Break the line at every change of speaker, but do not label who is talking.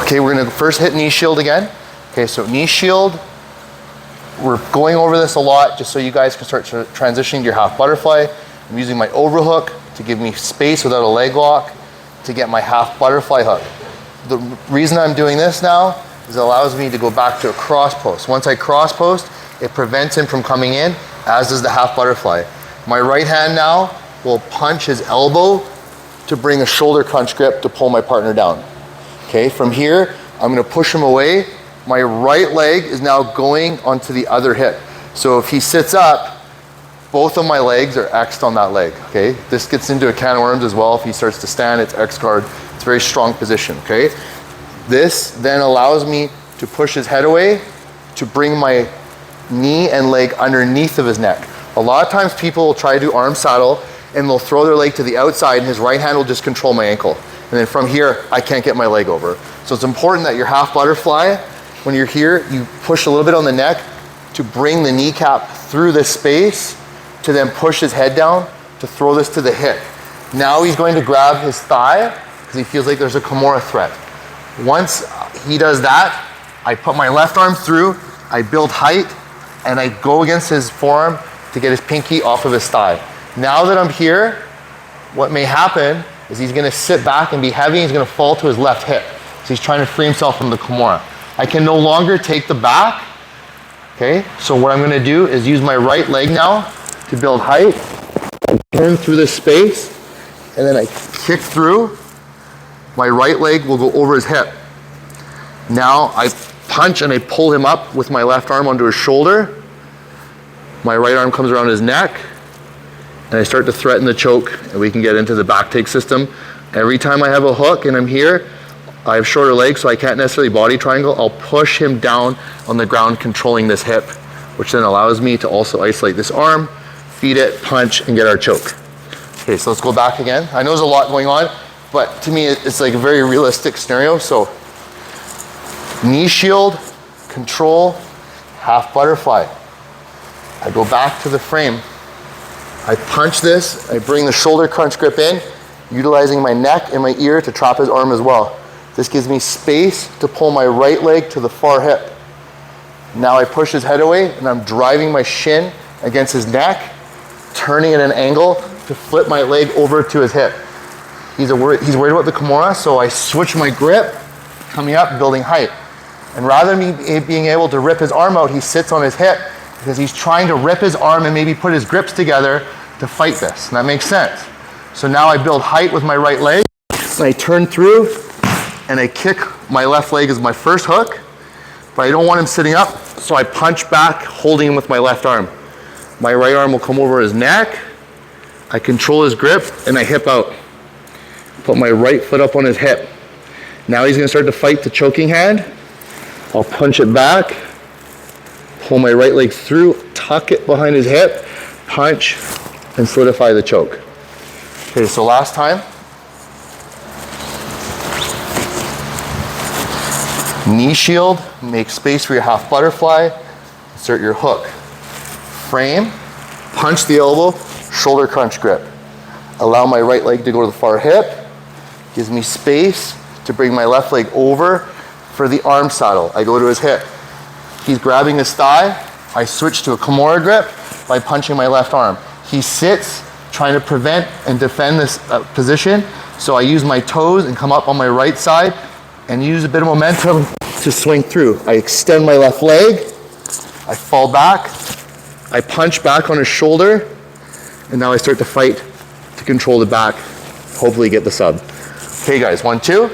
Okay, we're gonna first hit knee shield again. Okay, so knee shield, we're going over this a lot just so you guys can start transitioning to your half butterfly. I'm using my overhook to give me space without a leg lock to get my half butterfly hook. The reason I'm doing this now is it allows me to go back to a cross post. Once I cross post, it prevents him from coming in, as does the half butterfly. My right hand now will punch his elbow to bring a shoulder crunch grip to pull my partner down. Okay, from here, I'm gonna push him away. My right leg is now going onto the other hip. So if he sits up, both of my legs are X'd on that leg, okay? This gets into a can of worms as well. If he starts to stand, it's X guard. It's a very strong position, okay? This then allows me to push his head away to bring my knee and leg underneath of his neck. A lot of times people will try to do arm saddle and they'll throw their leg to the outside and his right hand will just control my ankle. And then from here, I can't get my leg over. So it's important that your half butterfly, when you're here, you push a little bit on the neck to bring the kneecap through this space to then push his head down to throw this to the hip. Now he's going to grab his thigh because he feels like there's a Kimura threat. Once he does that, I put my left arm through, I build height, and I go against his forearm to get his pinky off of his thigh. Now that I'm here, what may happen is he's gonna sit back and be heavy, he's gonna fall to his left hip. So he's trying to free himself from the Kimura. I can no longer take the back, okay? So what I'm gonna do is use my right leg now to build height. I turn through this space, and then I kick through. My right leg will go over his hip. Now I punch and I pull him up with my left arm onto his shoulder. My right arm comes around his neck, and I start to threaten the choke, and we can get into the back take system. Every time I have a hook and I'm here, I have shorter legs, so I can't necessarily body triangle. I'll push him down on the ground, controlling this hip, which then allows me to also isolate this arm, feed it, punch, and get our choke. Okay, so let's go back again. I know there's a lot going on, but to me, it's like a very realistic scenario. So knee shield, control, half butterfly. I go back to the frame. I punch this, I bring the shoulder crunch grip in, utilizing my neck and my ear to trap his arm as well. This gives me space to pull my right leg to the far hip. Now I push his head away and I'm driving my shin against his neck, turning at an angle to flip my leg over to his hip. He's worried about the Kimura, so I switch my grip, coming up, building height. And rather than me being able to rip his arm out, he sits on his hip because he's trying to rip his arm and maybe put his grips together to fight this. And that makes sense. So now I build height with my right leg, and I turn through, and I kick my left leg as my first hook, but I don't want him sitting up, so I punch back, holding him with my left arm. My right arm will come over his neck, I control his grip, and I hip out. Put my right foot up on his hip. Now he's gonna start to fight the choking hand. I'll punch it back, pull my right leg through, tuck it behind his hip, punch, and solidify the choke. Okay, so last time. Knee shield, make space for your half butterfly, insert your hook. Frame, punch the elbow, shoulder crunch grip. Allow my right leg to go to the far hip, gives me space to bring my left leg over for the arm saddle. I go to his hip. He's grabbing his thigh, I switch to a Kimura grip by punching my left arm. He sits, trying to prevent and defend this position, so I use my toes and come up on my right side and use a bit of momentum to swing through. I extend my left leg, I fall back, I punch back on his shoulder, and now I start to fight to control the back, hopefully get the sub. Okay guys, 1, 2.